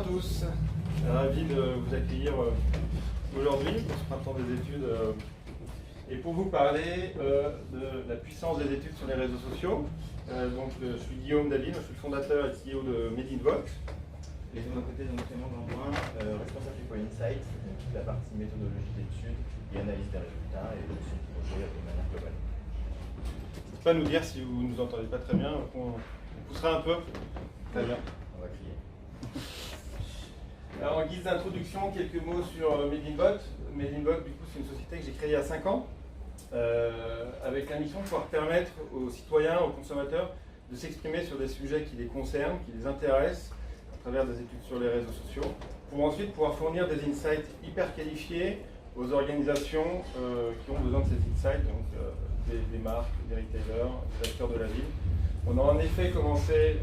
à tous, ravi de vous accueillir aujourd'hui pour ce printemps des études et pour vous parler de la puissance des études sur les réseaux sociaux. Je suis Guillaume David, je suis le fondateur et CEO de Medinvox. Et de mon côté, donc Clément Gandouin, responsable du pôle Insight, toute la partie méthodologie d'études et analyse des résultats et aussi le projet de manière globale. N'hésitez pas à nous dire si vous ne nous entendez pas très bien, on poussera un peu. Très bien. On va crier. Alors, en guise d'introduction, quelques mots sur Medinvox. Medinvox, du coup, c'est une société que j'ai créée il y a 5 ans, avec la mission de pouvoir permettre aux citoyens, aux consommateurs, de s'exprimer sur des sujets qui les concernent, qui les intéressent, à travers des études sur les réseaux sociaux, pour ensuite pouvoir fournir des insights hyper qualifiés aux organisations qui ont besoin de ces insights, donc des marques, des retailers, des acteurs de la ville. On a en effet commencé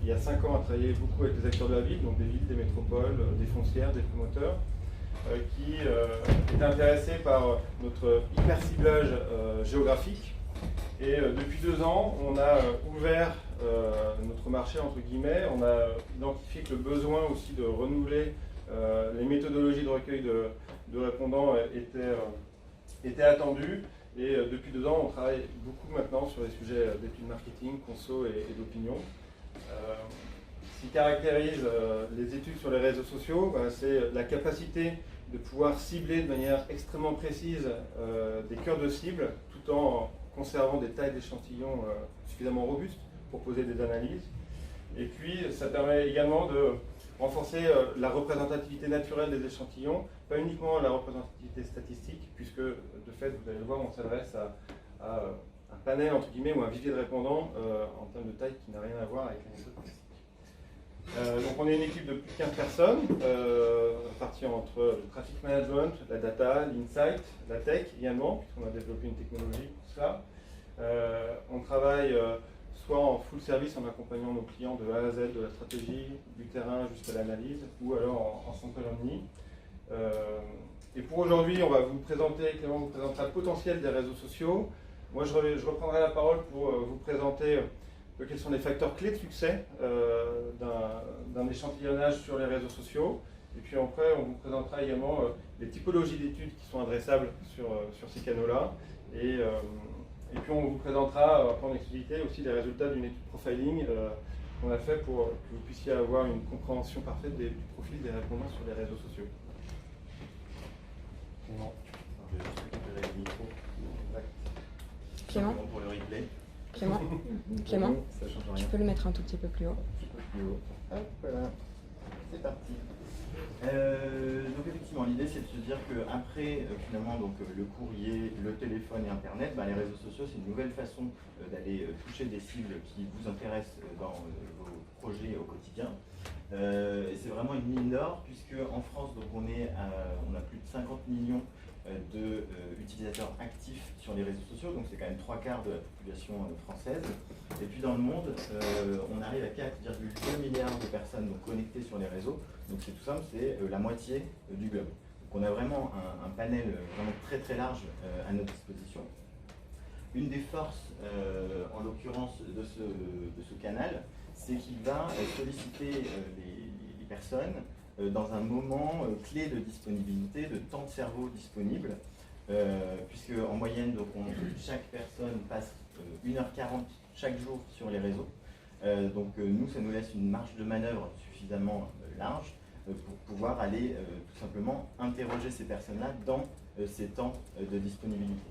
il y a 5 ans à travailler beaucoup avec les acteurs de la ville, donc des villes, des métropoles, des foncières, des promoteurs, qui étaient intéressés par notre hyper ciblage géographique. Et depuis 2 ans, on a ouvert notre marché, entre guillemets. On a identifié que le besoin aussi de renouveler les méthodologies de recueil de répondants était attendu. Et depuis 2 ans, on travaille beaucoup maintenant sur les sujets d'études marketing, conso et d'opinion. Ce qui caractérise les études sur les réseaux sociaux, c'est la capacité de pouvoir cibler de manière extrêmement précise des cœurs de cible, tout en conservant des tailles d'échantillons suffisamment robustes pour poser des analyses. Et puis, ça permet également de renforcer la représentativité naturelle des échantillons, pas uniquement la représentativité statistique, puisque de fait, vous allez le voir, on s'adresse à un panel, entre guillemets, ou un vivier de répondants en termes de taille qui n'a rien à voir avec les méthodes classiques. Donc on est une équipe de plus de 15 personnes, répartie entre le traffic management, la data, l'insight, la tech également, puisqu'on a développé une technologie pour cela. On travaille soit en full service en accompagnant nos clients de A à Z, de la stratégie, du terrain jusqu'à l'analyse, ou alors en centre omni. Et pour aujourd'hui, on va vous présenter, Clément vous présentera le potentiel des réseaux sociaux. Moi, je reprendrai la parole pour vous présenter quels sont les facteurs clés de succès d'un échantillonnage sur les réseaux sociaux. Et puis après, on vous présentera également les typologies d'études qui sont adressables sur ces canaux-là. Et puis on vous présentera en exclusivité aussi les résultats d'une étude profiling qu'on a fait pour que vous puissiez avoir une compréhension parfaite du profil des répondants sur les réseaux sociaux. Clément, je vais juste récupérer le micro. Clément pour le replay. Clément, Ça change rien. tu peux le mettre un tout petit peu plus haut. Un petit peu plus haut. Hop, voilà. C'est parti. Donc effectivement, l'idée c'est de se dire qu'après finalement le courrier, le téléphone et Internet, les réseaux sociaux c'est une nouvelle façon d'aller toucher des cibles qui vous intéressent dans vos projets au quotidien. Et c'est vraiment une mine d'or puisque en France donc on a plus de 50 millions d'utilisateurs actifs sur les réseaux sociaux, donc c'est quand même 3/4 de la population française. Et puis dans le monde, on arrive à 4,2 milliards de personnes donc, connectées sur les réseaux. Donc c'est tout simple, c'est la moitié du globe. Donc on a vraiment un panel vraiment très très large à notre disposition. Une des forces, en l'occurrence de ce canal, c'est qu'il va solliciter les personnes dans un moment clé de disponibilité, de temps de cerveau disponible, puisque en moyenne, chaque personne passe 1h40 chaque jour sur les réseaux. Nous, ça nous laisse une marge de manœuvre suffisamment large pour pouvoir aller tout simplement interroger ces personnes-là dans ces temps de disponibilité.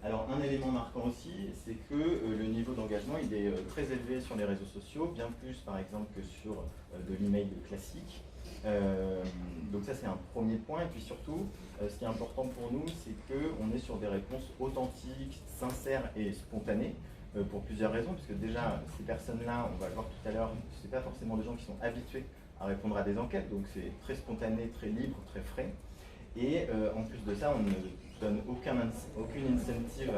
Alors un élément marquant aussi, c'est que le niveau d'engagement il est très élevé sur les réseaux sociaux, bien plus par exemple que sur de l'email classique. Donc ça c'est un premier point, et puis surtout, ce qui est important pour nous, c'est qu'on est sur des réponses authentiques, sincères et spontanées, pour plusieurs raisons, parce que déjà ces personnes-là, on va le voir tout à l'heure, ce n'est pas forcément des gens qui sont habitués à répondre à des enquêtes, donc c'est très spontané, très libre, très frais. Et en plus de ça, on ne donne aucune incentive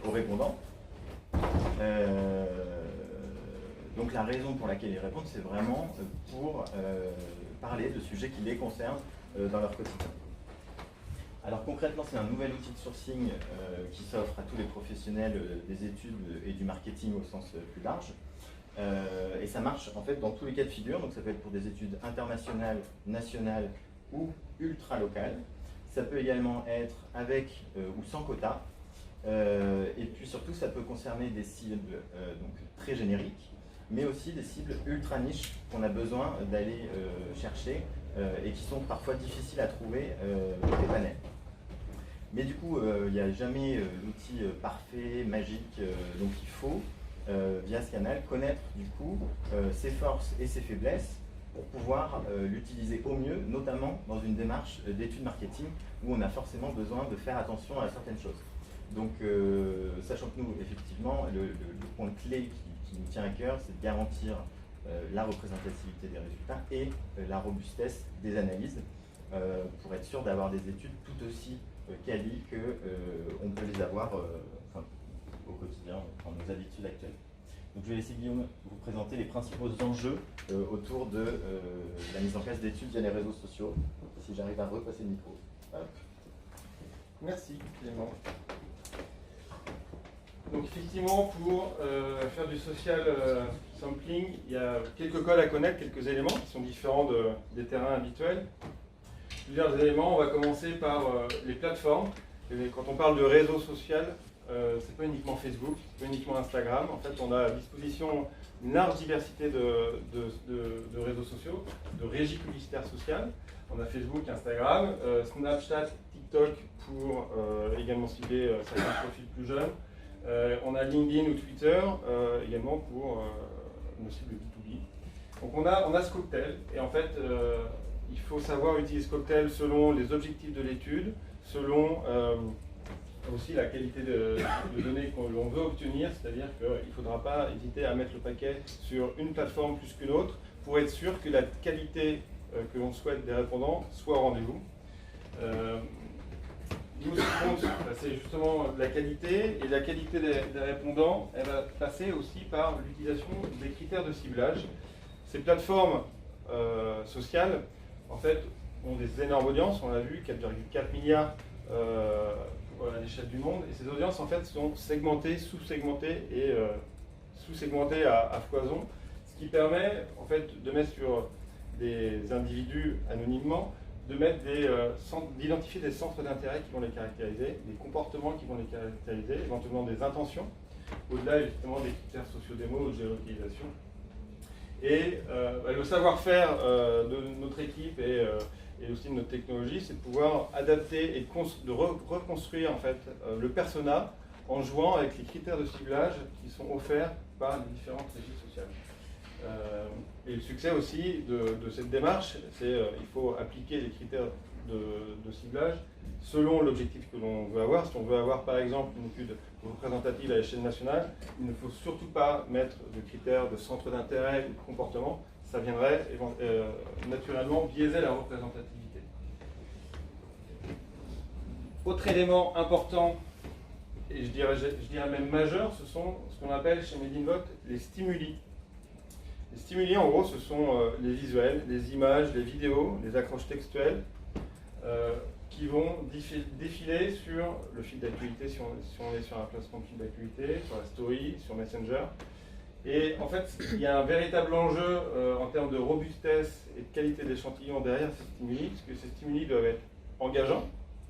aux répondants. Donc la raison pour laquelle ils répondent, c'est vraiment pour parler de sujets qui les concernent dans leur quotidien. Alors concrètement, c'est un nouvel outil de sourcing qui s'offre à tous les professionnels des études et du marketing au sens plus large. Et ça marche en fait dans tous les cas de figure, donc ça peut être pour des études internationales, nationales ou ultra-locales. Ça peut également être avec ou sans quota. Et puis surtout, ça peut concerner des cibles donc très génériques, mais aussi des cibles ultra niches qu'on a besoin d'aller chercher et qui sont parfois difficiles à trouver dans les panels. Mais du coup, il n'y a jamais l'outil parfait, magique, donc il faut, via ce canal, connaître du coup ses forces et ses faiblesses pour pouvoir l'utiliser au mieux, notamment dans une démarche d'études marketing où on a forcément besoin de faire attention à certaines choses. Donc, sachant que nous, effectivement, le point clé qui nous tient à cœur, c'est de garantir la représentativité des résultats et la robustesse des analyses pour être sûr d'avoir des études tout aussi quali qu'on peut les avoir au quotidien, dans nos habitudes actuelles. Donc, je vais laisser Guillaume vous présenter les principaux enjeux autour de la mise en place d'études via les réseaux sociaux. Si j'arrive à repasser le micro. Hop. Merci Clément. Donc effectivement, pour faire du social sampling, il y a quelques codes à connaître, quelques éléments qui sont différents des terrains habituels. Plusieurs éléments, on va commencer par les plateformes. Et quand on parle de réseau social, c'est pas uniquement Facebook, c'est pas uniquement Instagram. En fait, on a à disposition une large diversité de réseaux sociaux, de régies publicitaires sociales. On a Facebook, Instagram, Snapchat, TikTok pour également cibler certains profils plus jeunes. On a LinkedIn ou Twitter également pour nos cibles B2B. Donc on a ce cocktail et en fait il faut savoir utiliser ce cocktail selon les objectifs de l'étude, selon aussi la qualité de données qu'on veut obtenir, c'est-à-dire qu'il ne faudra pas hésiter à mettre le paquet sur une plateforme plus qu'une autre pour être sûr que la qualité que l'on souhaite des répondants soit au rendez-vous. Nous, ce qui compte, c'est justement la qualité, et la qualité des répondants, elle va passer aussi par l'utilisation des critères de ciblage. Ces plateformes sociales, en fait, ont des énormes audiences, on l'a vu, 4,4 milliards à l'échelle du monde, et ces audiences, en fait, sont segmentées, sous-segmentées et sous-segmentées à foison, ce qui permet, en fait, de mettre sur des individus anonymement, d'identifier des centres d'intérêt qui vont les caractériser, des comportements qui vont les caractériser, éventuellement des intentions, au-delà justement des critères sociodémo ou de géolocalisation. Et le savoir-faire de notre équipe et aussi de notre technologie, c'est de pouvoir adapter et de reconstruire en fait, le persona en jouant avec les critères de ciblage qui sont offerts par les différentes régies sociales. Et le succès aussi de cette démarche, c'est qu'il faut appliquer les critères de ciblage selon l'objectif que l'on veut avoir. Si on veut avoir par exemple une étude représentative à l'échelle nationale, il ne faut surtout pas mettre de critères de centre d'intérêt ou de comportement, ça viendrait naturellement biaiser la représentativité. Autre élément important, et je dirais même majeur, ce sont ce qu'on appelle chez Made in Vote les stimuli. Les stimuli, en gros, ce sont les visuels, les images, les vidéos, les accroches textuelles qui vont défiler sur le fil d'actualité, si on est sur un placement de fil d'actualité, sur la story, sur Messenger. Et en fait, il y a un véritable enjeu en termes de robustesse et de qualité d'échantillon derrière ces stimuli, parce que ces stimuli doivent être engageants,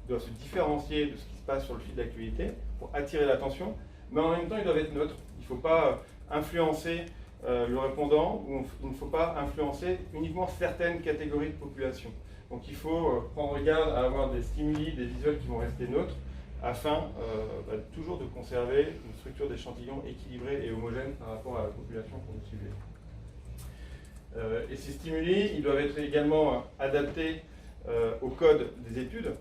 doivent se différencier de ce qui se passe sur le fil d'actualité pour attirer l'attention, mais en même temps, ils doivent être neutres. Il ne faut pas influencer le répondant, ou il ne faut pas influencer uniquement certaines catégories de population. Donc il faut prendre garde à avoir des stimuli, des visuels qui vont rester neutres, afin toujours de conserver une structure d'échantillon équilibrée et homogène par rapport à la population qu'on veut cibler. Et ces stimuli, ils doivent être également adaptés au code des études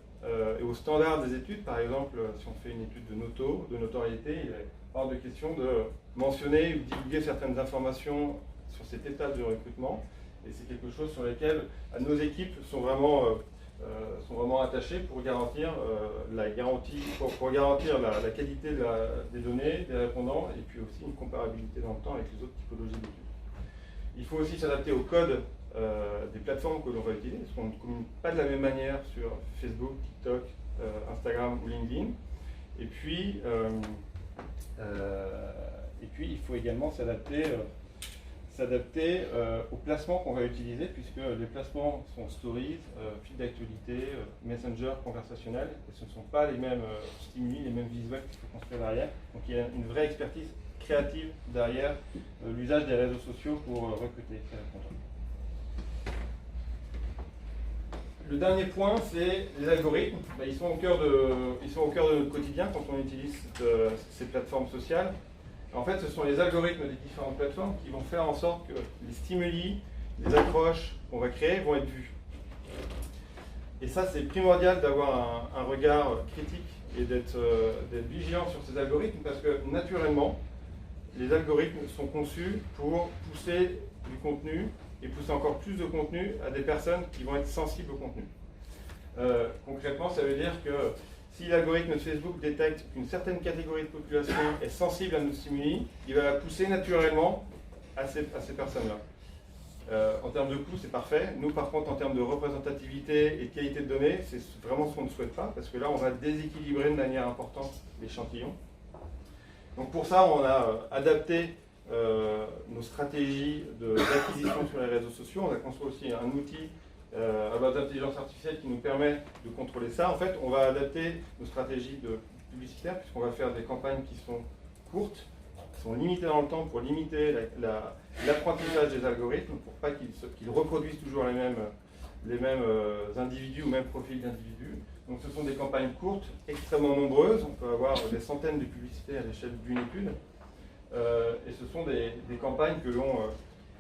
et aux standards des études. Par exemple, si on fait une étude de notoriété, il est hors de question de mentionner ou divulguer certaines informations sur cette étape de recrutement. Et c'est quelque chose sur lequel nos équipes sont vraiment attachées pour garantir la qualité des données, des répondants, et puis aussi une comparabilité dans le temps avec les autres typologies d'études. Il faut aussi s'adapter au code des plateformes que l'on va utiliser, parce qu'on ne communique pas de la même manière sur Facebook, TikTok, Instagram ou LinkedIn. Et puis il faut également s'adapter s'adapter aux placements qu'on va utiliser, puisque les placements sont stories, fil d'actualité, messenger, conversationnel, et ce ne sont pas les mêmes stimuli, les mêmes visuels qu'il faut construire derrière. Donc il y a une vraie expertise créative derrière l'usage des réseaux sociaux pour recruter. Le dernier point, c'est les algorithmes. Ils sont au cœur de notre quotidien quand on utilise ces plateformes sociales. En fait, ce sont les algorithmes des différentes plateformes qui vont faire en sorte que les stimuli, les accroches qu'on va créer vont être vus. Et ça, c'est primordial d'avoir un regard critique et d'être vigilant sur ces algorithmes parce que naturellement, les algorithmes sont conçus pour pousser du contenu et pousser encore plus de contenu à des personnes qui vont être sensibles au contenu. Concrètement, ça veut dire que si l'algorithme de Facebook détecte qu'une certaine catégorie de population est sensible à nos stimuli, il va la pousser naturellement à ces personnes-là. En termes de coût, c'est parfait. Nous, par contre, en termes de représentativité et de qualité de données, c'est vraiment ce qu'on ne souhaite pas, parce que là, on va déséquilibrer de manière importante l'échantillon. Donc pour ça, on a adapté nos stratégies d'acquisition sur les réseaux sociaux. On a construit aussi un outil à base d'intelligence artificielle qui nous permet de contrôler ça. En fait, on va adapter nos stratégies de publicitaires puisqu'on va faire des campagnes qui sont courtes, qui sont limitées dans le temps pour limiter l'apprentissage des algorithmes, pour pas qu'ils reproduisent toujours les mêmes individus ou mêmes profils d'individus. Donc ce sont des campagnes courtes, extrêmement nombreuses. On peut avoir des centaines de publicités à l'échelle d'une étude. Et ce sont des campagnes que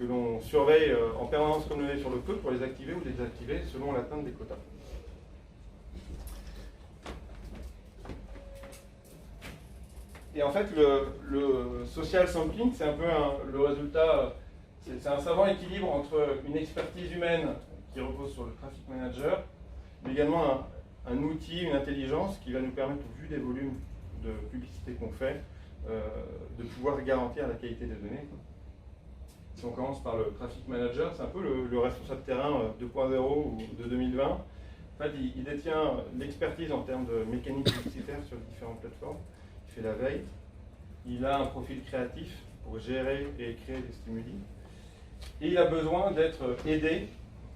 l'on surveille en permanence comme le lait sur le feu pour les activer ou les désactiver selon l'atteinte des quotas. Et en fait, le social sampling, c'est un peu le résultat, c'est un savant équilibre entre une expertise humaine qui repose sur le traffic manager, mais également un outil, une intelligence qui va nous permettre, au vu des volumes de publicité qu'on fait, de pouvoir garantir la qualité des données. Si on commence par le traffic manager, c'est un peu le responsable terrain 2.0 ou de 2020. En fait, il détient l'expertise en termes de mécanique publicitaire sur les différentes plateformes. Il fait la veille. Il a un profil créatif pour gérer et créer des stimuli. Et il a besoin d'être aidé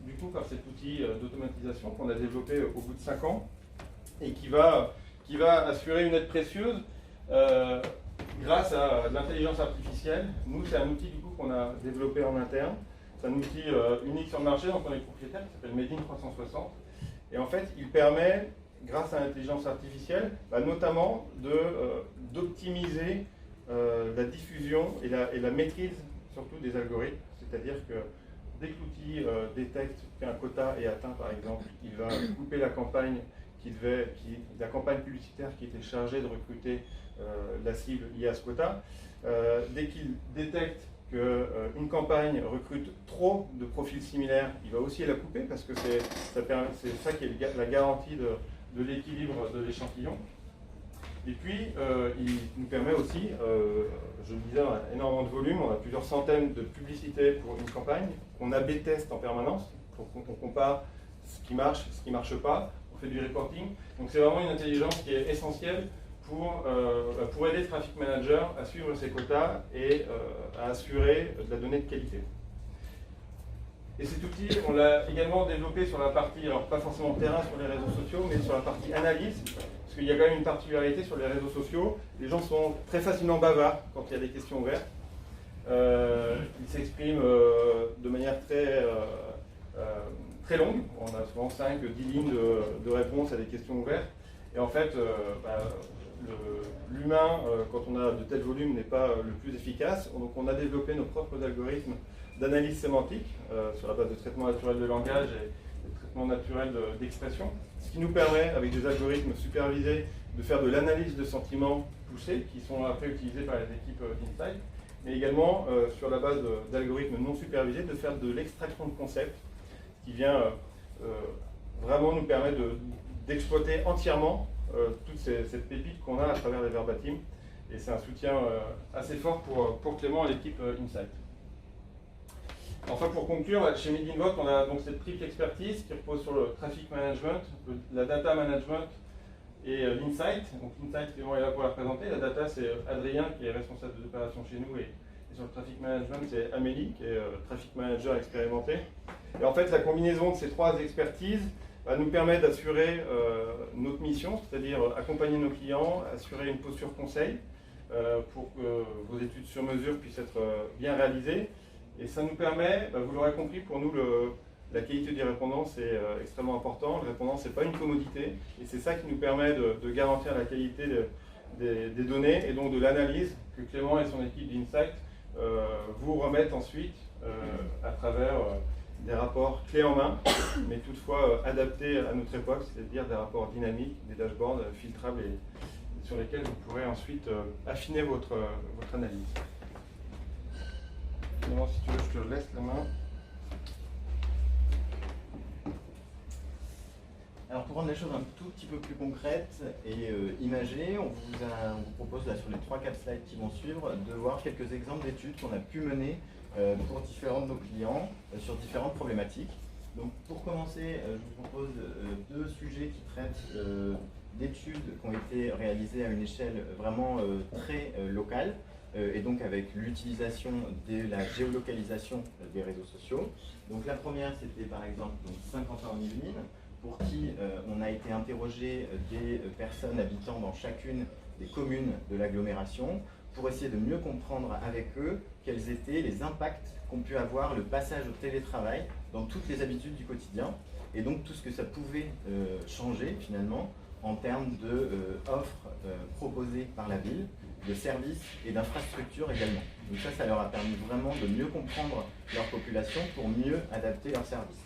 du coup par cet outil d'automatisation qu'on a développé au bout de 5 ans et qui va assurer une aide précieuse grâce à l'intelligence artificielle. Nous, c'est un outil du coup qu'on a développé en interne. C'est un outil unique sur le marché, dont on est propriétaire, qui s'appelle Made in 360. Et en fait, il permet, grâce à l'intelligence artificielle, notamment d'optimiser la diffusion et la maîtrise surtout des algorithmes. C'est-à-dire que dès que l'outil détecte qu'un quota est atteint, par exemple, il va couper la campagne la campagne publicitaire qui était chargée de recruter la cible liée à ce quota. Dès qu'il détecte qu'une campagne recrute trop de profils similaires, il va aussi la couper parce que c'est ça qui est la garantie de l'équilibre de l'échantillon. Et puis, il nous permet aussi, je le disais, on a énormément de volume, on a plusieurs centaines de publicités pour une campagne, on A/B test en permanence, donc on compare ce qui marche, ce qui ne marche pas, on fait du reporting. Donc c'est vraiment une intelligence qui est essentielle pour aider le traffic manager à suivre ses quotas et à assurer de la donnée de qualité. Et cet outil, on l'a également développé sur la partie, alors pas forcément terrain sur les réseaux sociaux, mais sur la partie analyse, parce qu'il y a quand même une particularité sur les réseaux sociaux, les gens sont très facilement bavards quand il y a des questions ouvertes. Ils s'expriment de manière très longue, on a souvent 5-10 lignes de réponse à des questions ouvertes, et en fait, l'humain, quand on a de tels volumes, n'est pas le plus efficace, donc on a développé nos propres algorithmes d'analyse sémantique sur la base de traitement naturel de langage et de traitement naturel d'expression, ce qui nous permet, avec des algorithmes supervisés, de faire de l'analyse de sentiments poussés, qui sont après utilisés par les équipes d'Insight, mais également sur la base d'algorithmes non supervisés, de faire de l'extraction de concepts, qui vient vraiment nous permettre d'exploiter entièrement toute cette pépite qu'on a à travers les verbatims, et c'est un soutien assez fort pour Clément et l'équipe Insight. Enfin, pour conclure, chez Made in Vote, on a donc cette triple expertise qui repose sur le traffic management, la data management et l'insight. Donc l'insight, Clément est là pour la présenter. La data, c'est Adrien qui est responsable des opérations chez nous et Et sur le traffic management, c'est Amélie, qui est traffic manager expérimenté. Et en fait, la combinaison de ces trois expertises nous permet d'assurer notre mission, c'est-à-dire accompagner nos clients, assurer une posture conseil pour que vos études sur mesure puissent être bien réalisées. Et ça nous permet, vous l'aurez compris, pour nous, la qualité des répondants, c'est extrêmement important. Le répondant, ce n'est pas une commodité. Et c'est ça qui nous permet de garantir la qualité des données et donc de l'analyse que Clément et son équipe d'Insight vous remettent ensuite à travers des rapports clés en main, mais toutefois adaptés à notre époque, c'est-à-dire des rapports dynamiques, des dashboards filtrables et sur lesquels vous pourrez ensuite affiner votre analyse. Finalement, si tu veux, je te laisse la main. Alors pour rendre les choses un tout petit peu plus concrètes et imagées, on vous propose là sur les 3-4 slides qui vont suivre de voir quelques exemples d'études qu'on a pu mener pour différents de nos clients sur différentes problématiques. Donc pour commencer, je vous propose deux sujets qui traitent d'études qui ont été réalisées à une échelle vraiment très locale et donc avec l'utilisation de la géolocalisation des réseaux sociaux. Donc la première, c'était par exemple Saint-Quentin-en-Yvelines, pour qui on a été interrogé des personnes habitant dans chacune des communes de l'agglomération pour essayer de mieux comprendre avec eux quels étaient les impacts qu'ont pu avoir le passage au télétravail dans toutes les habitudes du quotidien et donc tout ce que ça pouvait changer finalement en termes d'offres proposées par la ville, de services et d'infrastructures également. Donc ça leur a permis vraiment de mieux comprendre leur population pour mieux adapter leurs services.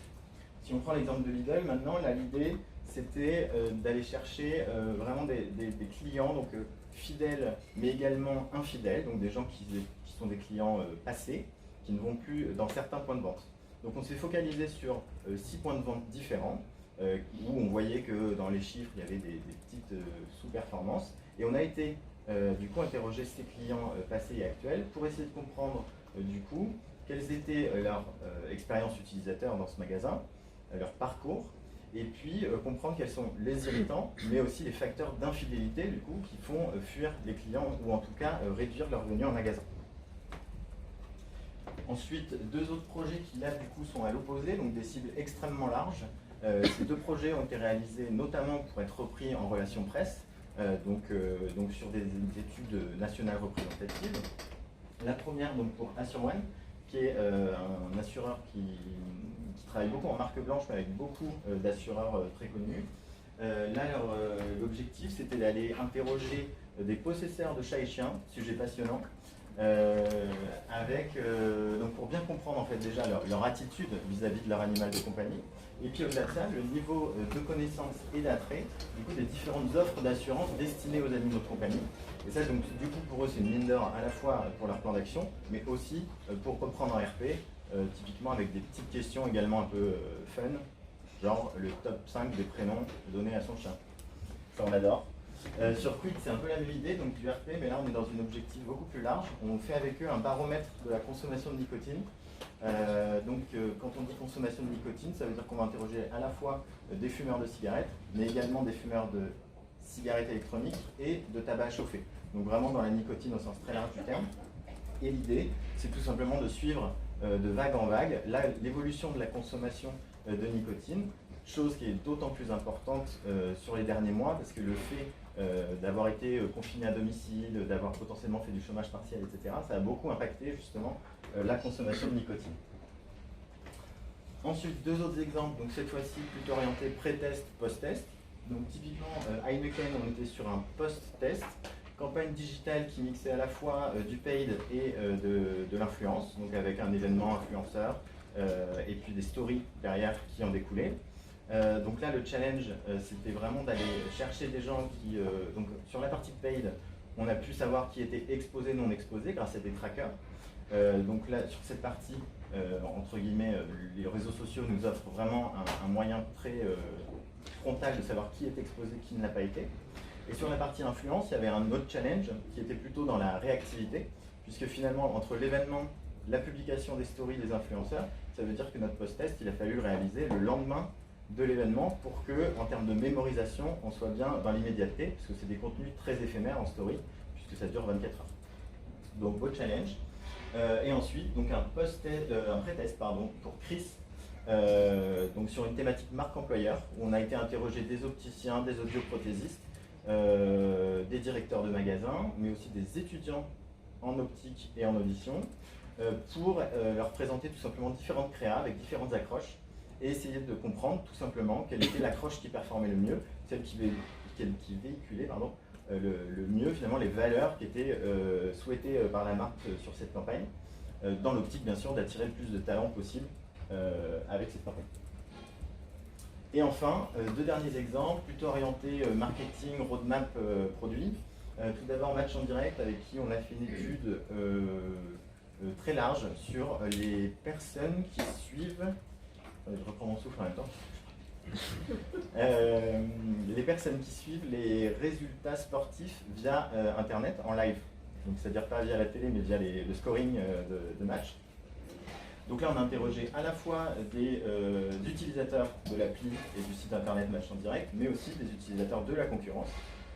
Si on prend l'exemple de Lidl, maintenant, l'idée, c'était d'aller chercher vraiment des clients donc, fidèles, mais également infidèles, donc des gens qui sont des clients passés, qui ne vont plus dans certains points de vente. Donc on s'est focalisé sur 6 points de vente différents, où on voyait que dans les chiffres, il y avait des petites sous-performances. Et on a été, du coup, interroger ces clients passés et actuels pour essayer de comprendre, du coup, quelles étaient leurs expériences utilisateurs dans ce magasin, leur parcours, et puis comprendre quels sont les irritants, mais aussi les facteurs d'infidélité du coup qui font fuir les clients ou en tout cas réduire leur venue en magasin. Ensuite, deux autres projets qui là du coup sont à l'opposé, donc des cibles extrêmement larges. Ces deux projets ont été réalisés notamment pour être repris en relation presse, donc sur des études nationales représentatives. La première donc pour AssureOne, qui est un assureur qui travaille beaucoup en marque blanche, mais avec beaucoup d'assureurs très connus. Là, l'objectif, c'était d'aller interroger des possesseurs de chats et chiens, sujet passionnant, donc pour bien comprendre en fait déjà leur attitude vis-à-vis de leur animal de compagnie, et puis au-delà de ça, le niveau de connaissance et d'attrait du coup des différentes offres d'assurance destinées aux animaux de compagnie. Et ça, donc, du coup, pour eux, c'est une mine d'or à la fois pour leur plan d'action, mais aussi pour reprendre un RP, typiquement avec des petites questions également un peu fun, genre le top 5 des prénoms donnés à son chat. Ça, on adore. Sur Quid, c'est un peu la même idée, donc du RP, mais là, on est dans un objectif beaucoup plus large. On fait avec eux un baromètre de la consommation de nicotine. Quand on dit consommation de nicotine, ça veut dire qu'on va interroger à la fois des fumeurs de cigarettes, mais également des fumeurs de cigarettes électroniques et de tabac à chauffer. Donc vraiment dans la nicotine au sens très large du terme. Et l'idée, c'est tout simplement de suivre de vague en vague l'évolution de la consommation de nicotine, chose qui est d'autant plus importante sur les derniers mois, parce que le fait d'avoir été confiné à domicile, d'avoir potentiellement fait du chômage partiel, etc., ça a beaucoup impacté justement la consommation de nicotine. Ensuite, deux autres exemples, donc cette fois-ci plutôt orientés pré-test, post-test. Donc typiquement, Heineken, on était sur un post-test, campagne digitale qui mixait à la fois du paid et de l'influence, donc avec un événement influenceur et puis des stories derrière qui en découlaient. Donc là, le challenge, c'était vraiment d'aller chercher des gens qui... donc sur la partie paid, on a pu savoir qui était exposé, non exposé grâce à des trackers. Donc là, sur cette partie, entre guillemets, les réseaux sociaux nous offrent vraiment un moyen très frontal de savoir qui est exposé, qui ne l'a pas été. Et sur la partie influence, il y avait un autre challenge qui était plutôt dans la réactivité, puisque finalement, entre l'événement, la publication des stories des influenceurs, ça veut dire que notre post-test, il a fallu le réaliser le lendemain de l'événement pour que, en termes de mémorisation, on soit bien dans l'immédiateté, parce que c'est des contenus très éphémères en story, puisque ça dure 24 heures. Donc, beau challenge. Et ensuite, donc un pré-test pour Chris, donc sur une thématique marque employeur, où on a été interrogé des opticiens, des audioprothésistes, des directeurs de magasins, mais aussi des étudiants en optique et en audition, pour leur présenter tout simplement différentes créas avec différentes accroches et essayer de comprendre tout simplement quelle était l'accroche qui performait le mieux, celle qui véhiculait le mieux finalement les valeurs qui étaient souhaitées par la marque sur cette campagne, dans l'optique bien sûr d'attirer le plus de talents possible avec cette campagne. Et enfin, deux derniers exemples, plutôt orientés marketing, roadmap, produit. Tout d'abord Match en Direct, avec qui on a fait une étude très large sur les personnes qui suivent... Je reprends mon souffle en même temps. Les personnes qui suivent les résultats sportifs via Internet, en live. Donc c'est-à-dire pas via la télé, mais via le scoring de match. Donc là, on a interrogé à la fois des utilisateurs de l'appli et du site internet Match en Direct, mais aussi des utilisateurs de la concurrence.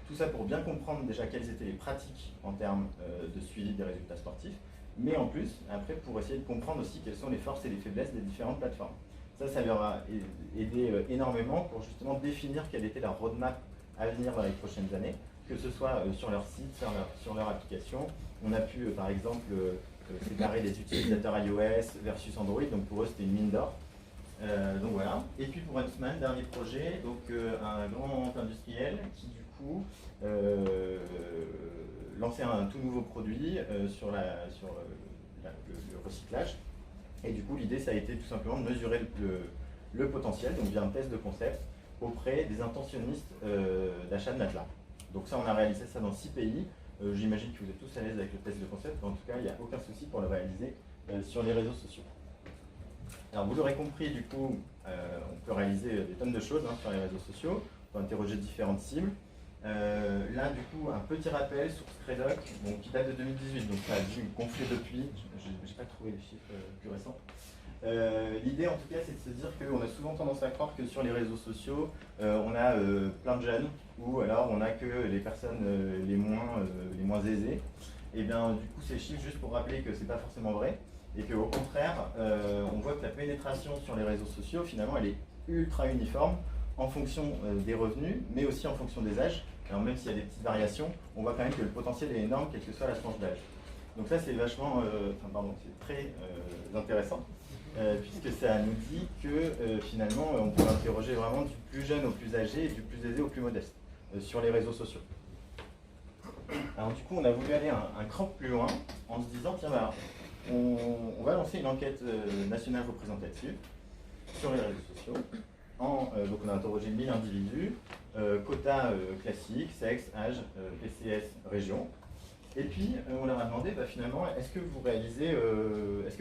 Tout ça pour bien comprendre déjà quelles étaient les pratiques en termes de suivi des résultats sportifs, mais en plus, après, pour essayer de comprendre aussi quelles sont les forces et les faiblesses des différentes plateformes. Ça leur a aidé énormément pour justement définir quelle était leur roadmap à venir dans les prochaines années, que ce soit sur leur site, sur leur application. On a pu, par exemple, séparer les utilisateurs iOS versus Android, donc pour eux c'était une mine d'or. Donc voilà. Et puis pour Huntsman, dernier projet, donc un grand industriel qui du coup lançait un tout nouveau produit sur le recyclage. Et du coup l'idée ça a été tout simplement de mesurer le potentiel, donc via un test de concept, auprès des intentionnistes d'achat de matelas. Donc ça on a réalisé ça dans 6 pays. J'imagine que vous êtes tous à l'aise avec le test de concept, mais en tout cas il n'y a aucun souci pour le réaliser sur les réseaux sociaux. Alors vous l'aurez compris, du coup, on peut réaliser des tonnes de choses sur les réseaux sociaux, on peut interroger différentes cibles. Là, du coup, un petit rappel sur Scredoc, qui date de 2018, donc ça a dû gonfler depuis, je n'ai pas trouvé les chiffres plus récents. L'idée, en tout cas, c'est de se dire qu'on a souvent tendance à croire que sur les réseaux sociaux, on a plein de jeunes, ou alors on n'a que les personnes les moins aisées. Et bien, du coup, ces chiffres, juste pour rappeler que ce n'est pas forcément vrai, et qu'au contraire, on voit que la pénétration sur les réseaux sociaux, finalement, elle est ultra uniforme en fonction des revenus, mais aussi en fonction des âges. Alors même s'il y a des petites variations, on voit quand même que le potentiel est énorme, quelle que soit la tranche d'âge. Donc ça, c'est vachement, c'est très intéressant, puisque ça nous dit que finalement, on peut interroger vraiment du plus jeune au plus âgé et du plus aisé au plus modeste sur les réseaux sociaux. Alors du coup, on a voulu aller un cran plus loin en se disant, tiens, on va lancer une enquête nationale représentative sur les réseaux sociaux. Donc on a interrogé 1000 individus, quota classique, sexe, âge, PCS, région. Et puis on leur a demandé finalement, est-ce que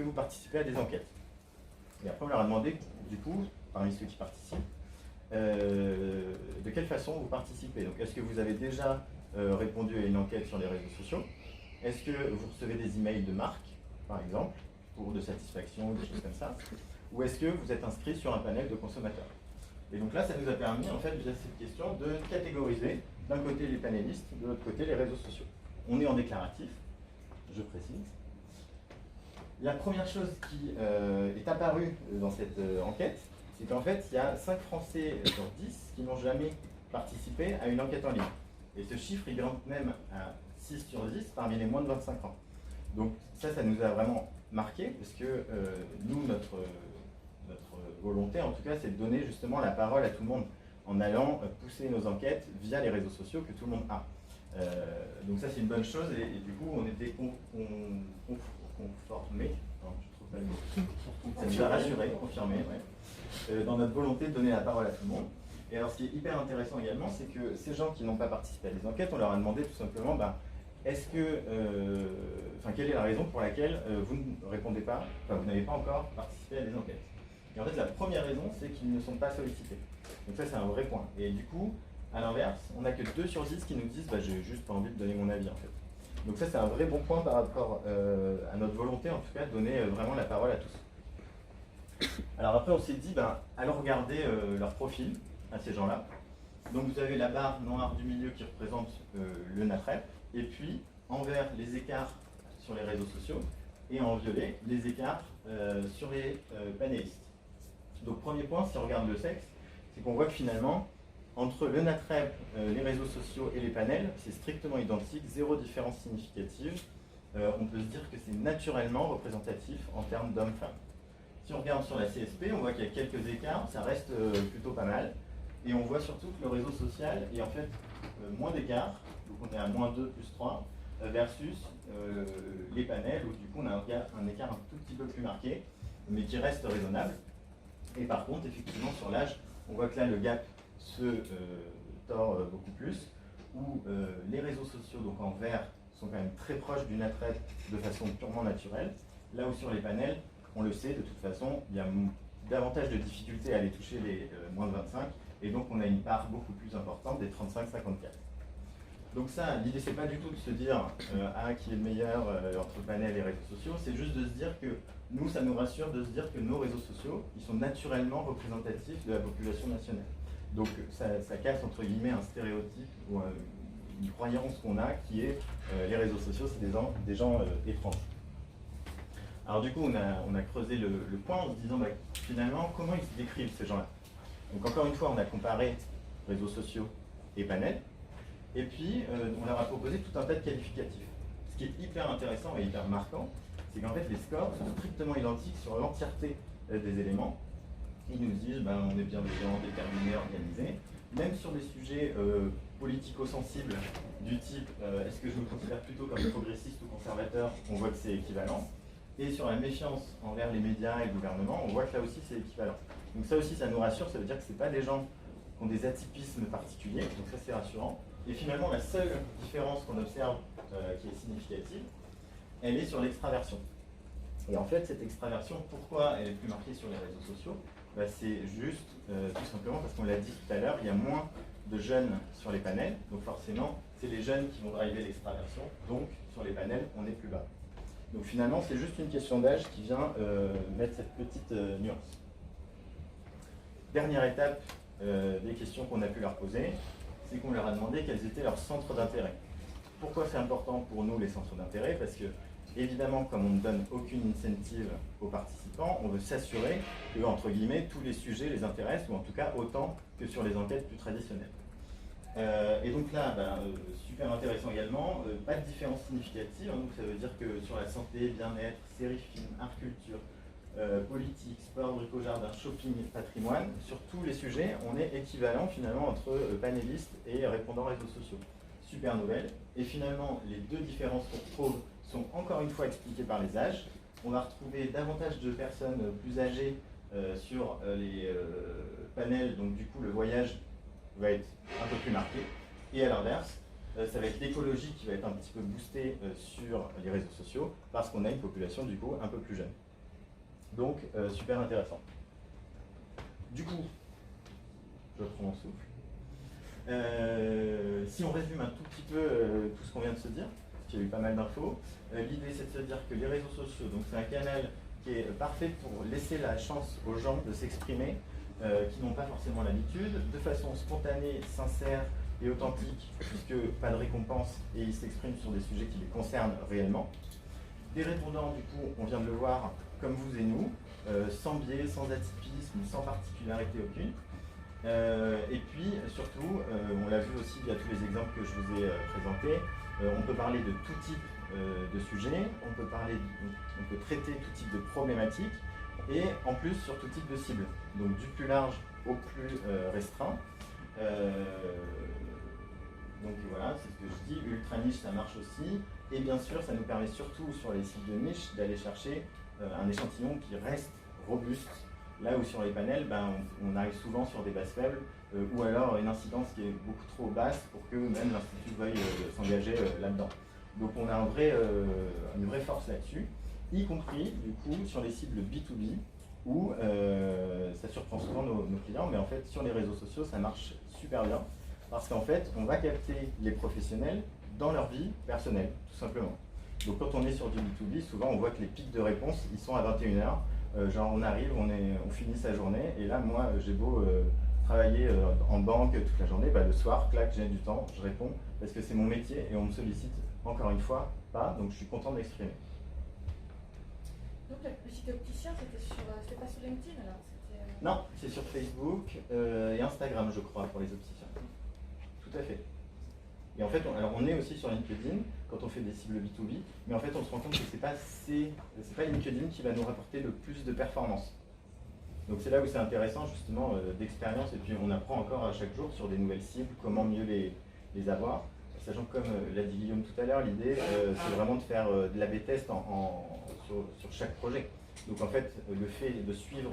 vous participez à des enquêtes? Et après on leur a demandé, du coup, parmi ceux qui participent, de quelle façon vous participez. Donc est-ce que vous avez déjà répondu à une enquête sur les réseaux sociaux? Est-ce que vous recevez des emails de marque, par exemple, pour de satisfaction ou des choses comme ça? Ou est-ce que vous êtes inscrit sur un panel de consommateurs? Et donc là, ça nous a permis, en fait, via cette question, de catégoriser d'un côté les panélistes, de l'autre côté les réseaux sociaux. On est en déclaratif, je précise. La première chose qui est apparue dans cette enquête, c'est qu'en fait, il y a 5 Français sur 10 qui n'ont jamais participé à une enquête en ligne. Et ce chiffre, il grimpe même à 6 sur 10 parmi les moins de 25 ans. Donc ça nous a vraiment marqué, parce que nous, notre volonté, en tout cas, c'est de donner justement la parole à tout le monde, en allant pousser nos enquêtes via les réseaux sociaux que tout le monde a. Donc ça, c'est une bonne chose, et du coup, on était conformés, je trouve pas le mot, ça nous a rassurés, confirmés, dans notre volonté de donner la parole à tout le monde. Et alors, ce qui est hyper intéressant également, c'est que ces gens qui n'ont pas participé à des enquêtes, on leur a demandé tout simplement, est-ce que, quelle est la raison pour laquelle vous ne répondez pas, vous n'avez pas encore participé à des enquêtes? Et en fait, la première raison, c'est qu'ils ne sont pas sollicités. Donc ça, c'est un vrai point. Et du coup, à l'inverse, on n'a que 2 sur 10 qui nous disent, j'ai juste pas envie de donner mon avis, en fait. Donc ça, c'est un vrai bon point par rapport à notre volonté, en tout cas, de donner vraiment la parole à tous. Alors après, on s'est dit, allons regarder leur profil à ces gens-là. Donc vous avez la barre noire du milieu qui représente le NATREP, et puis, envers les écarts sur les réseaux sociaux, et en violet les écarts sur les panélistes. Donc premier point, si on regarde le sexe, c'est qu'on voit que finalement, entre le NatRep, les réseaux sociaux et les panels, c'est strictement identique, zéro différence significative. On peut se dire que c'est naturellement représentatif en termes d'hommes-femmes. Si on regarde sur la CSP, on voit qu'il y a quelques écarts, ça reste plutôt pas mal. Et on voit surtout que le réseau social est en fait moins d'écart, donc on est à -2 plus 3, versus les panels, où du coup on a un écart un tout petit peu plus marqué, mais qui reste raisonnable. Et par contre, effectivement, sur l'âge, on voit que là, le gap se tord beaucoup plus, où les réseaux sociaux, donc en vert, sont quand même très proches du NatRep de façon purement naturelle. Là où sur les panels, on le sait, de toute façon, il y a davantage de difficultés à aller toucher les moins de 25, et donc on a une part beaucoup plus importante des 35-54. Donc ça, l'idée, c'est pas du tout de se dire qui est le meilleur entre panels et réseaux sociaux, c'est juste de se dire que nous, ça nous rassure de se dire que nos réseaux sociaux, ils sont naturellement représentatifs de la population nationale. Donc ça casse entre guillemets un stéréotype ou une croyance qu'on a qui est les réseaux sociaux, c'est des gens étranges. Alors du coup, on a creusé le point en se disant finalement, comment ils se décrivent ces gens-là. Donc encore une fois, on a comparé réseaux sociaux et panels, et puis on leur a proposé tout un tas de qualificatifs. Ce qui est hyper intéressant et hyper marquant, c'est qu'en fait les scores sont strictement identiques sur l'entièreté des éléments. Ils nous disent on est bienveillant, déterminé, organisé. Même sur des sujets politico-sensibles du type est-ce que je me considère plutôt comme progressiste ou conservateur, on voit que c'est équivalent. Et sur la méfiance envers les médias et le gouvernement, on voit que là aussi c'est équivalent. Donc ça aussi, ça nous rassure, ça veut dire que ce n'est pas des gens qui ont des atypismes particuliers, donc ça c'est rassurant. Et finalement, la seule différence qu'on observe qui est significative, elle est sur l'extraversion. Et en fait, cette extraversion, pourquoi elle est plus marquée sur les réseaux sociaux? C'est juste, tout simplement parce qu'on l'a dit tout à l'heure, il y a moins de jeunes sur les panels, donc forcément, c'est les jeunes qui vont driver l'extraversion, donc sur les panels, on est plus bas. Donc finalement, c'est juste une question d'âge qui vient mettre cette petite nuance. Dernière étape des questions qu'on a pu leur poser, c'est qu'on leur a demandé quels étaient leurs centres d'intérêt. Pourquoi c'est important pour nous les centres d'intérêt? Parce que, évidemment, comme on ne donne aucune incentive aux participants, on veut s'assurer que, entre guillemets, tous les sujets les intéressent, ou en tout cas autant que sur les enquêtes plus traditionnelles. Et donc là, super intéressant également, pas de différence significative, donc ça veut dire que sur la santé, bien-être, séries, films, art, culture, politique, sport, brico-jardin, shopping, patrimoine, sur tous les sujets, on est équivalent finalement entre panélistes et répondants réseaux sociaux. Super nouvelle. Et finalement, les deux différences qu'on retrouve sont encore une fois expliquées par les âges. On va retrouver davantage de personnes plus âgées sur les panels, donc du coup le voyage va être un peu plus marqué. Et à l'inverse, ça va être l'écologie qui va être un petit peu boostée sur les réseaux sociaux parce qu'on a une population du coup un peu plus jeune. Donc super intéressant. Du coup, je reprends mon souffle. Si on résume un tout petit peu tout ce qu'on vient de se dire, parce qu'il y a eu pas mal d'infos, l'idée c'est de se dire que les réseaux sociaux, donc c'est un canal qui est parfait pour laisser la chance aux gens de s'exprimer, qui n'ont pas forcément l'habitude, de façon spontanée, sincère et authentique, puisque pas de récompense et ils s'expriment sur des sujets qui les concernent réellement. Des répondants, du coup, on vient de le voir, comme vous et nous, sans biais, sans atypisme, sans particularité aucune. Et puis, surtout, on l'a vu aussi via tous les exemples que je vous ai présentés, on peut parler de tout type de sujets, on peut traiter tout type de problématiques, et en plus sur tout type de cible. Donc du plus large au plus restreint. Donc voilà, c'est ce que je dis, ultra niche ça marche aussi. Et bien sûr, ça nous permet surtout sur les sites de niche d'aller chercher un échantillon qui reste robuste. Là où sur les panels, on arrive souvent sur des bases faibles ou alors une incidence qui est beaucoup trop basse pour que même l'Institut veuille s'engager là-dedans. Donc on a une vraie force là-dessus, y compris du coup sur les cibles B2B où ça surprend souvent nos clients, mais en fait sur les réseaux sociaux ça marche super bien parce qu'en fait on va capter les professionnels dans leur vie personnelle, tout simplement. Donc quand on est sur du B2B, souvent on voit que les pics de réponse ils sont à 21h, genre on arrive, on finit sa journée, et là moi j'ai beau travailler en banque toute la journée, le soir, clac, j'ai du temps, je réponds, parce que c'est mon métier et on me sollicite encore une fois pas, donc je suis content de m'exprimer. étais opticien, c'était pas sur LinkedIn alors? Non, c'est sur Facebook et Instagram, je crois, pour les opticiens. Tout à fait. Et en fait, on est aussi sur LinkedIn quand on fait des cibles B2B, mais en fait, on se rend compte que c'est pas LinkedIn qui va nous rapporter le plus de performance. Donc c'est là où c'est intéressant justement d'expérience, et puis on apprend encore à chaque jour sur des nouvelles cibles, comment mieux les avoir. Sachant que comme l'a dit Guillaume tout à l'heure, l'idée c'est vraiment de faire de l'A/B test sur chaque projet. Donc en fait, le fait de suivre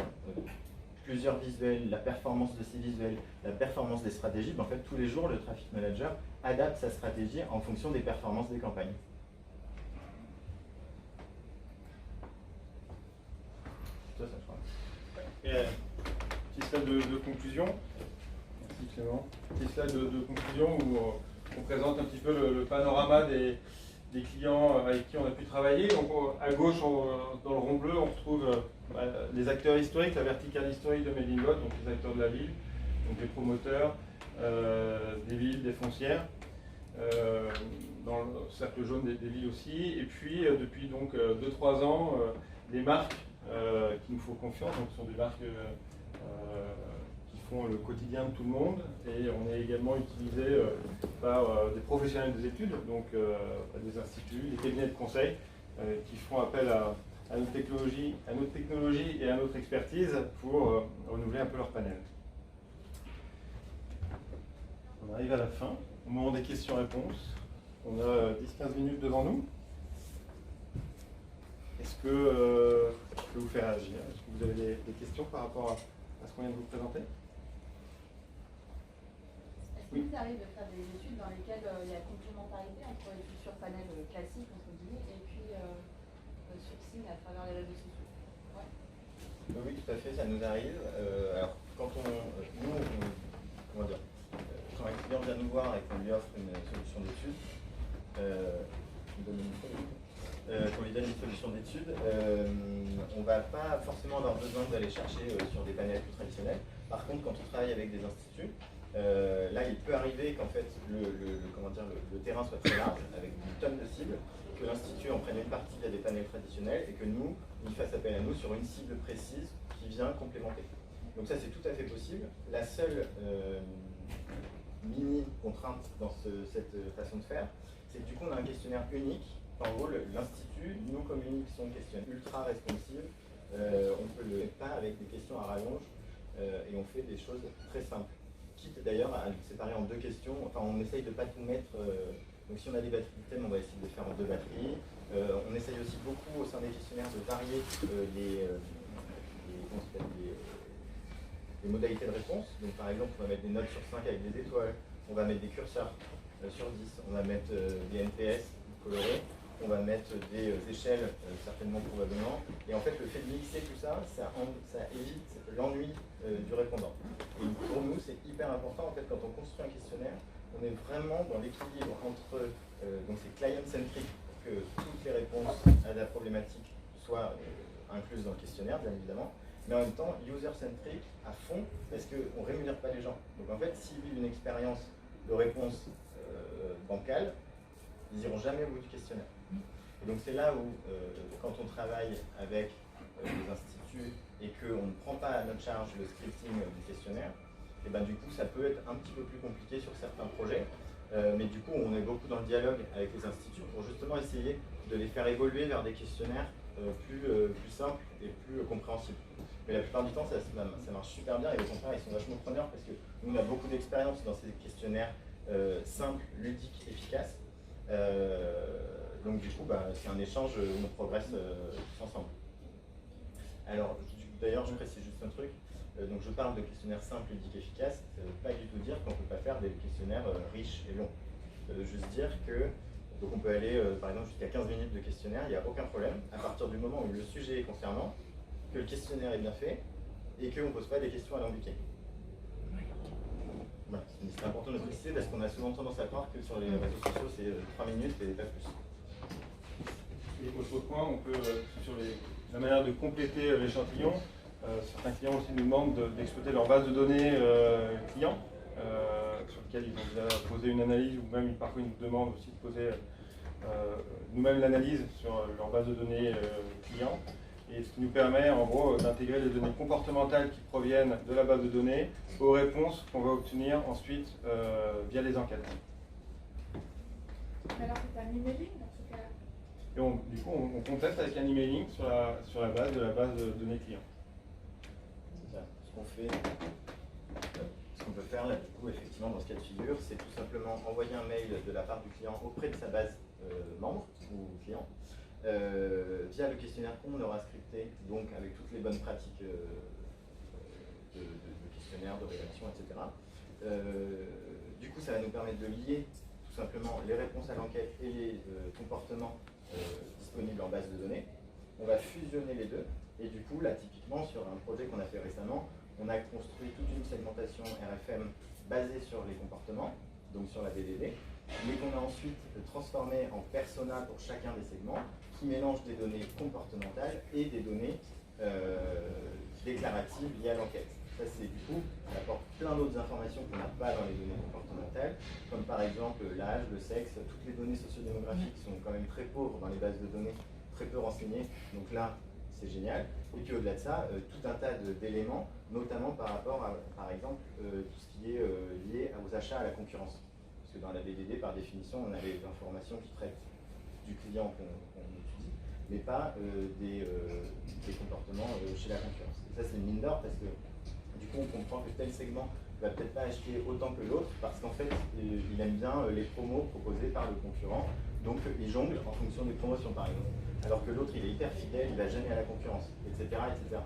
plusieurs visuels, la performance de ces visuels, la performance des stratégies, en fait tous les jours le traffic manager adapte sa stratégie en fonction des performances des campagnes. Ça, je crois. Et, petit slide de conclusion. Merci Clément. Petit slide de conclusion où on présente un petit peu le panorama des clients avec qui on a pu travailler. Donc à gauche, dans le rond bleu, on retrouve les acteurs historiques, la verticale historique de Made in Bot, donc les acteurs de la ville, donc les promoteurs des villes, des foncières, dans le cercle jaune des villes aussi. Et puis depuis donc 2-3 ans, des marques qui nous font confiance, donc ce sont des marques qui font le quotidien de tout le monde, et on est également utilisé par des professionnels des études, donc des instituts, des cabinets de conseil qui font appel à notre technologie et à notre expertise pour renouveler un peu leur panel. On arrive à la fin, au moment des questions-réponses. On a 10-15 minutes devant nous. Est-ce que je peux vous faire réagir? Est-ce que vous avez des questions par rapport à ce qu'on vient de vous présenter? Est-ce qu'il vous arrive de faire des études dans lesquelles il y a complémentarité entre études sur panel classique, entre guillemets, et puis sourcing à travers les réseaux sociaux? Ouais. Oui, tout à fait, ça nous arrive. Alors, quand comment dire, quand un client vient nous voir et qu'on lui offre une solution d'étude, qu'on lui donne une solution d'étude, on ne va pas forcément avoir besoin d'aller chercher sur des panels plus traditionnels. Par contre, quand on travaille avec des instituts, là, il peut arriver qu'en fait le terrain soit très large, avec une tonne de cibles, que l'institut en prenne une partie via des panels traditionnels et que nous, il fasse appel à nous sur une cible précise qui vient complémenter. Donc ça, c'est tout à fait possible. La seule mini contrainte dans cette façon de faire, c'est que du coup, on a un questionnaire unique. En gros, l'Institut nous communique son questionnaire ultra responsive. On peut le faire pas avec des questions à rallonge et on fait des choses très simples. Quitte d'ailleurs à le séparer en 2 questions. Enfin, on essaye de ne pas tout mettre. Donc, si on a des batteries de thème, on va essayer de faire en 2 batteries. On essaye aussi beaucoup au sein des questionnaires de varier les modalités de réponse. Donc, par exemple, on va mettre des notes sur 5 avec des étoiles. On va mettre des curseurs sur 10. On va mettre des NPS colorés. On va mettre des échelles, certainement, probablement. Et en fait, le fait de mixer tout ça, ça évite l'ennui du répondant. Et pour nous, c'est hyper important, en fait, quand on construit un questionnaire, on est vraiment dans l'équilibre entre, donc c'est client-centric, que toutes les réponses à la problématique soient incluses dans le questionnaire, bien évidemment, mais en même temps, user-centric à fond, parce qu'on ne rémunère pas les gens. Donc en fait, s'ils vivent une expérience de réponse bancale, ils n'iront jamais au bout du questionnaire. Et donc c'est là où, quand on travaille avec les instituts et qu'on ne prend pas à notre charge le scripting du questionnaire, et ben du coup ça peut être un petit peu plus compliqué sur certains projets, mais du coup on est beaucoup dans le dialogue avec les instituts pour justement essayer de les faire évoluer vers des questionnaires plus simples et plus compréhensibles. Mais la plupart du temps ça marche super bien, et au contraire ils sont vachement preneurs parce que nous on a beaucoup d'expérience dans ces questionnaires simples, ludiques, efficaces. Donc du coup, c'est un échange où on progresse tous ensemble. Alors, d'ailleurs, je précise juste un truc. Donc je parle de questionnaires simples, ludiques, efficaces. Ça ne veut pas du tout dire qu'on ne peut pas faire des questionnaires riches et longs. Ça veut juste dire que donc on peut aller, par exemple, jusqu'à 15 minutes de questionnaire, il n'y a aucun problème, à partir du moment où le sujet est concernant, que le questionnaire est bien fait, et qu'on ne pose pas des questions alambiquées. Voilà. C'est important de le préciser parce qu'on a souvent tendance à croire que sur les réseaux sociaux, c'est 3 minutes et pas plus. Et autre point, on peut, sur la manière de compléter l'échantillon, certains clients aussi nous demandent d'exploiter leur base de données clients, sur lequel ils ont déjà posé une analyse, ou même parfois ils nous demandent aussi de poser nous-mêmes l'analyse sur leur base de données clients. Et et ce qui nous permet en gros d'intégrer les données comportementales qui proviennent de la base de données aux réponses qu'on va obtenir ensuite via les enquêtes. Mais alors c'est un emailing dans ce cas-là. Et du coup, on conteste avec un emailing sur la base de données clients. C'est ça. Ce qu'on peut faire là, du coup, effectivement, dans ce cas de figure, c'est tout simplement envoyer un mail de la part du client auprès de sa base membre ou client, via le questionnaire qu'on aura scripté, donc avec toutes les bonnes pratiques de questionnaire, de rédaction, etc. Du coup, ça va nous permettre de lier tout simplement les réponses à l'enquête et les comportements disponibles en base de données. On va fusionner les deux, et du coup, là, typiquement, sur un projet qu'on a fait récemment, on a construit toute une segmentation RFM basée sur les comportements, donc sur la BDD, mais qu'on a ensuite transformé en persona pour chacun des segments, qui mélange des données comportementales et des données déclaratives liées à l'enquête. Ça, c'est du coup, ça apporte plein d'autres informations qu'on n'a pas dans les données comportementales, comme par exemple l'âge, le sexe, toutes les données sociodémographiques sont quand même très pauvres dans les bases de données, très peu renseignées, donc là, c'est génial. Et puis au-delà de ça, tout un tas d'éléments, notamment par rapport à, par exemple, tout ce qui est lié aux achats à la concurrence. Parce que dans la BDD, par définition, on a les informations qui traitent du client qu'on étudie, mais pas des comportements chez la concurrence. Et ça, c'est une mine d'or parce que du coup, on comprend que tel segment ne va peut-être pas acheter autant que l'autre parce qu'en fait, il aime bien les promos proposés par le concurrent. Donc, il jongle en fonction des promotions, par exemple. Alors que l'autre, il est hyper fidèle, il ne va jamais à la concurrence, etc., etc.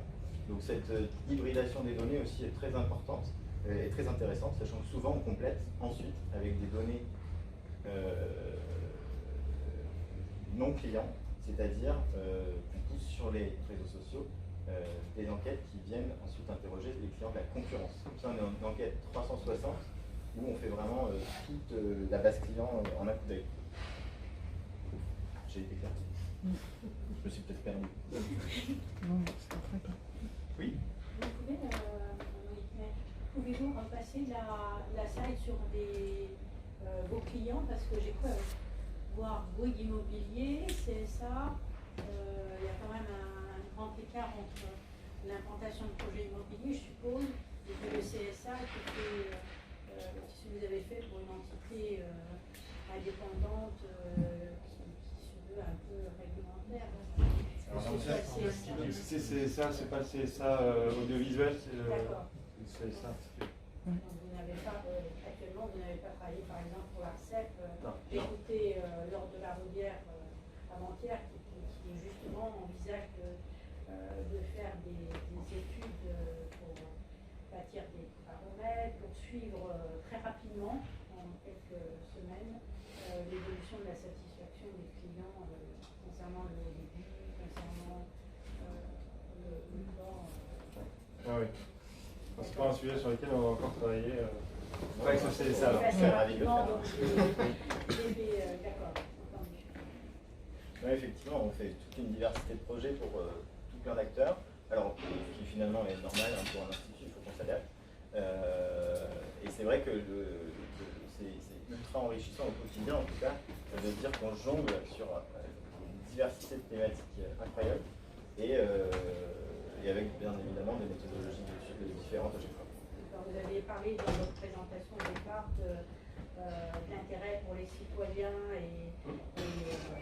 Donc, cette hybridation des données aussi est très importante et très intéressante, sachant que souvent, on complète ensuite avec des données non clients, c'est-à-dire du coup sur les réseaux sociaux, des enquêtes qui viennent ensuite interroger les clients de la concurrence. Comme ça, on est en enquête 360 où on fait vraiment toute la base client en un coup d'œil. J'ai été clair. Je me suis peut-être perdu. Non, c'est parfait. Oui. Pouvez-vous repasser la slide sur vos clients, parce que j'ai cru voir Bouygues Immobilier, CSA, il y a quand même un grand écart entre l'implantation de projets immobiliers, je suppose, et puis le CSA qui était ce que vous avez fait pour une entité indépendante qui se veut un peu réglementaire. C'est ça, c'est pas le CSA audiovisuel, c'est le CSA. Donc vous n'avez pas, actuellement, vous n'avez pas travaillé par exemple pour l'ARCEP. J'ai écouté lors de la Rodière avant-hier qui justement envisage de faire des études pour bâtir des baromètres, pour suivre très rapidement, en quelques semaines, l'évolution de la satisfaction des clients concernant le haut débit, concernant le plan. Ah oui. C'est pas un sujet sur lequel on va encore travailler. Pas avec ce CSA alors. D'accord, entendu. Oui, effectivement, on fait toute une diversité de projets pour tout plein d'acteurs. Alors, ce qui finalement est normal pour un institut, il faut qu'on s'adapte. Et c'est vrai que c'est ultra enrichissant au quotidien, en tout cas, de se dire qu'on jongle sur une diversité de thématiques incroyables et avec bien évidemment des méthodologies différentes à chaque fois. Vous aviez parlé dans votre présentation au départ de l'intérêt pour les citoyens et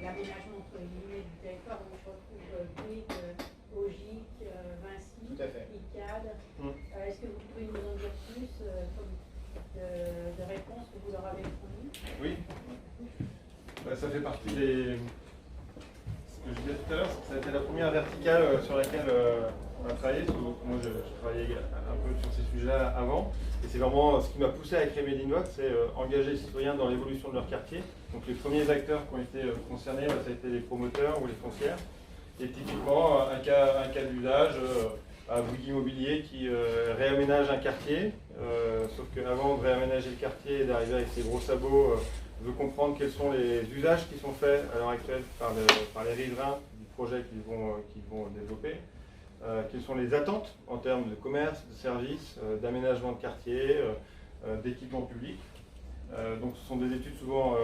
l'aménagement entre les guillemets du territoire. Donc je retrouve Bouygues, Ogic, Vinci, ICAD. Est-ce que vous pouvez nous en dire plus de réponses que vous leur avez fournies? Oui. Ça fait partie des... Ce que je disais tout à l'heure, ça a été la première verticale sur laquelle on a travaillé. Moi, je travaillais un peu sur ces sujets-là avant. Et c'est vraiment ce qui m'a poussé à créer Made in Vote, c'est engager les citoyens dans l'évolution de leur quartier. Donc les premiers acteurs qui ont été concernés, ça a été les promoteurs ou les foncières. Et typiquement, un cas d'usage, à Bouygues Immobilier qui réaménage un quartier. Sauf qu'avant de réaménager le quartier et d'arriver avec ses gros sabots, veut comprendre quels sont les usages qui sont faits à l'heure actuelle par les riverains du projet qu'ils vont développer. Quelles sont les attentes en termes de commerce, de services, d'aménagement de quartier, d'équipement public. Donc ce sont des études souvent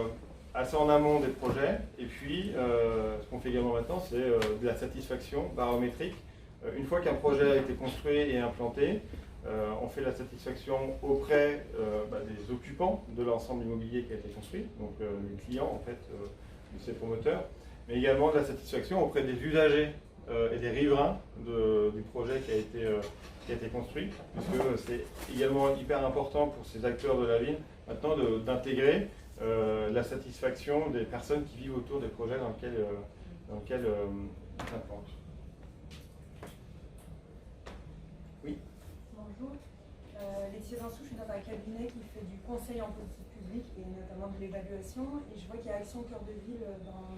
assez en amont des projets. Et puis, ce qu'on fait également maintenant, c'est de la satisfaction barométrique. Une fois qu'un projet a été construit et implanté, on fait la satisfaction auprès des occupants de l'ensemble immobilier qui a été construit, donc les clients en fait de ces promoteurs, mais également de la satisfaction auprès des usagers et des riverains du projet qui a été construit, puisque c'est également hyper important pour ces acteurs de la ville maintenant d'intégrer la satisfaction des personnes qui vivent autour des projets dans lesquels ils s'implantent. Oui. Bonjour. Laetitia Dansou, je suis dans un cabinet qui fait du conseil en politique publique et notamment de l'évaluation. Et je vois qu'il y a Action Cœur de Ville dans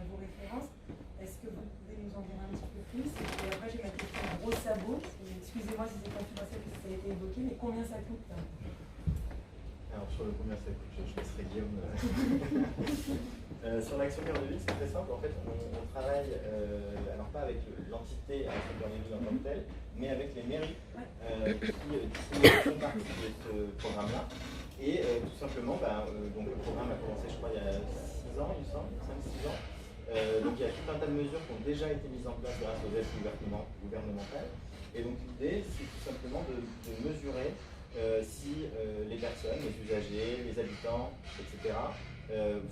vos références. Est-ce que vous pouvez nous en dire un petit peu plus? Et puis après, j'ai ma question gros sabot. Excusez-moi si c'est confidentiel parce que ça a été évoqué, mais combien ça coûte là? Alors sur le combien ça coûte, je laisserai Guillaume. Sur l'Action Cœur de Ville, c'est très simple. En fait, on travaille, alors pas avec l'entité Action Cœur de Ville en tant que telle, mais avec les mairies qui font partie de ce programme-là. Et tout simplement, donc le programme a commencé, je crois, il y a 6 ans, il me semble, 5-6 ans. Donc il y a tout un tas de mesures qui ont déjà été mises en place grâce aux aides gouvernementales. Et donc l'idée, c'est tout simplement de mesurer si les personnes, les usagers, les habitants, etc.,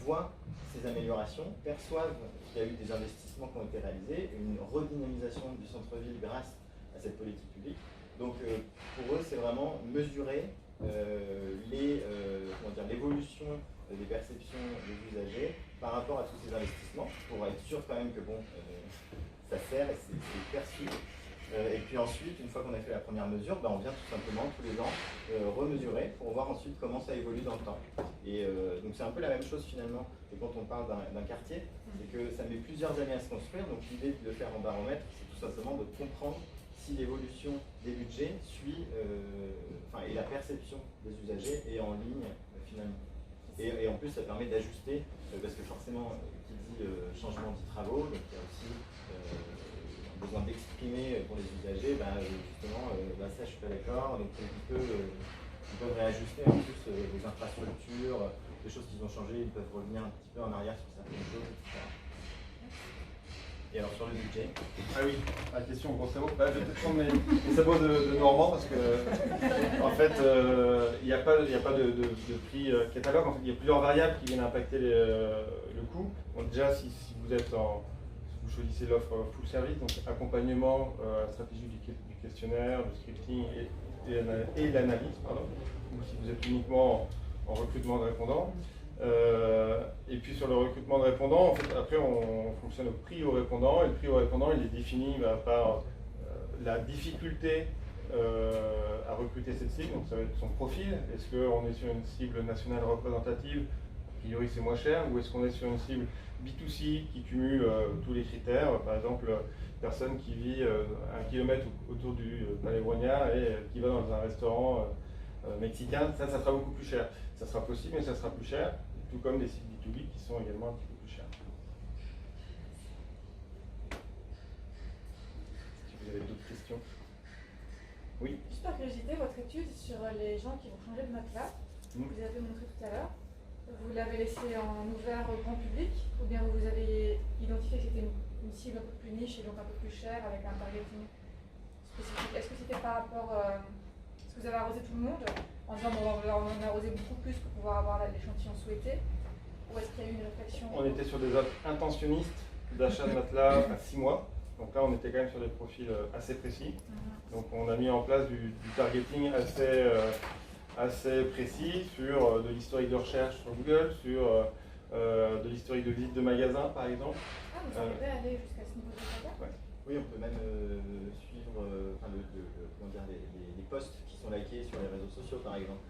voient ces améliorations, perçoivent qu'il y a eu des investissements qui ont été réalisés, une redynamisation du centre-ville grâce à cette politique publique. Donc pour eux, c'est vraiment mesurer l'évolution des perceptions des usagers par rapport à tous ces investissements, pour être sûr quand même que ça sert et c'est perçu. Et puis ensuite, une fois qu'on a fait la première mesure, on vient tout simplement tous les ans remesurer pour voir ensuite comment ça évolue dans le temps. Et donc c'est un peu la même chose finalement que quand on parle d'un quartier, c'est que ça met plusieurs années à se construire. Donc l'idée de le faire en baromètre, c'est tout simplement de comprendre si l'évolution des budgets suit et la perception des usagers est en ligne finalement. Et en plus, ça permet d'ajuster, parce que forcément, qui dit changement dit travaux, donc il y a aussi besoin d'exprimer pour les usagers, justement, ça je suis pas d'accord, donc ils peuvent réajuster en plus les infrastructures, des choses qui ont changé, ils peuvent revenir un petit peu en arrière sur certaines choses, etc. Et alors sur le budget. Ah oui, la question gros sabot. Je vais peut-être prendre mes sabots de Normand parce que en fait il n'y a pas de prix catalogue. En fait, il y a plusieurs variables qui viennent impacter le coût. Donc déjà si vous êtes vous choisissez l'offre full service, donc accompagnement, stratégie du questionnaire, du scripting et l'analyse, ou si vous êtes uniquement en recrutement de répondants. Et puis sur le recrutement de répondants, en fait, après on fonctionne au prix au répondant, et le prix au répondant il est défini par la difficulté à recruter cette cible, donc ça va être son profil. Est-ce qu'on est sur une cible nationale représentative, a priori c'est moins cher, ou est-ce qu'on est sur une cible B2C qui cumule tous les critères, par exemple personne qui vit 1 kilomètre autour du Palais Brognard et qui va dans un restaurant mexicain, ça sera beaucoup plus cher. Ça sera possible, mais ça sera plus cher, tout comme des sites B2B qui sont également un petit peu plus chers. Si vous avez d'autres questions. Oui. Juste par curiosité, votre étude sur les gens qui vont changer de matelas, vous avez montré tout à l'heure, vous l'avez laissé en ouvert au grand public, ou bien vous avez identifié que c'était une cible un peu plus niche et donc un peu plus chère avec un targeting spécifique? Est-ce que c'était par rapport, est-ce que vous avez arrosé tout le monde en disant on va en arroser beaucoup plus pour pouvoir avoir l'échantillon souhaité, ou est-ce qu'il y a eu une réflexion? On était sur des offres intentionnistes d'achat de matelas à 6 mois. Donc là, on était quand même sur des profils assez précis. Donc on a mis en place du targeting assez précis sur de l'historique de recherche sur Google, sur de l'historique de visite de magasins, par exemple. Ah, vous arrivez à aller jusqu'à ce niveau de data? Oui, on peut même suivre les posts qui sont likés sur les réseaux sociaux, par exemple.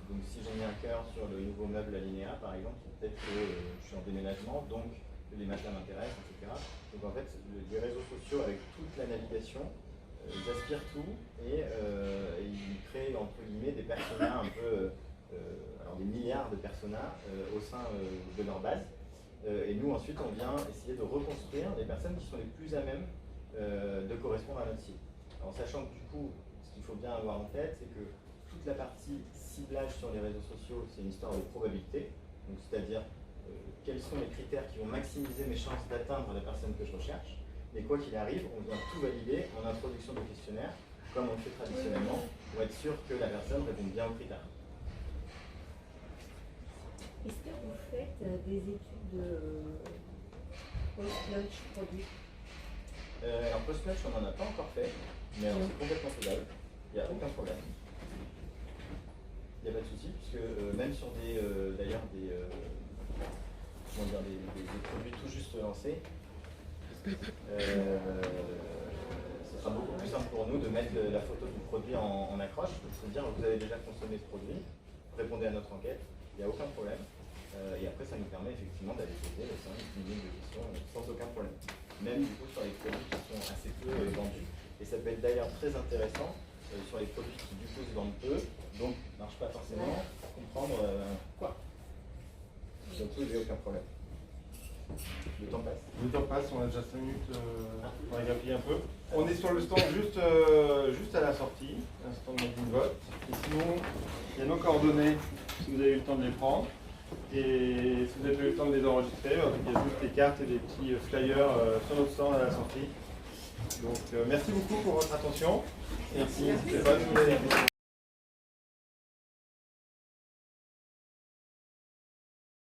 Donc si j'ai mis un cœur sur le nouveau meuble Alinéa, par exemple, peut-être que je suis en déménagement, donc les matelas m'intéressent, etc. Donc en fait, les réseaux sociaux, avec toute la navigation, ils aspirent tout et ils créent, entre guillemets, des personas un peu, alors des milliards de personas au sein de leur base. Et nous, ensuite, on vient essayer de reconstruire les personnes qui sont les plus à même de correspondre à notre site. En sachant que du coup, ce qu'il faut bien avoir en tête, c'est que toute la partie ciblage sur les réseaux sociaux, c'est une histoire de probabilité. Donc c'est-à-dire, quels sont les critères qui vont maximiser mes chances d'atteindre la personne que je recherche. Mais quoi qu'il arrive, on vient tout valider en introduction de questionnaire, comme on le fait traditionnellement, pour être sûr que la personne répond bien aux critères. Est-ce que vous faites des études de post-launch produit? Alors post-launch, on n'en a pas encore fait, mais c'est complètement faisable. Il n'y a aucun problème. Il n'y a pas de souci, puisque même sur des, d'ailleurs des produits tout juste lancés, ce sera beaucoup plus simple pour nous de mettre la photo du produit en accroche, de dire vous avez déjà consommé ce produit, répondez à notre enquête, il n'y a aucun problème. Et après, ça nous permet effectivement d'aller poser les 5 minutes de questions sans aucun problème. Même du coup sur les produits qui sont assez peu vendus. Et ça peut être d'ailleurs très intéressant sur les produits qui du coup se vendent peu, donc ne marchent pas forcément, pour comprendre quoi. Donc il n'y a aucun problème. Le temps passe. Le temps passe, on a déjà 5 minutes, on va grappiller un peu. On est sur le stand juste à la sortie, un stand Made in Vote. Et sinon, il y a nos coordonnées si vous avez eu le temps de les prendre. Et si vous n'avez pas eu le temps de les enregistrer, il y a juste des cartes et des petits flyers sur notre stand à la sortie. Donc merci beaucoup pour votre attention. Et puis n'hésitez pas à nous poser des questions.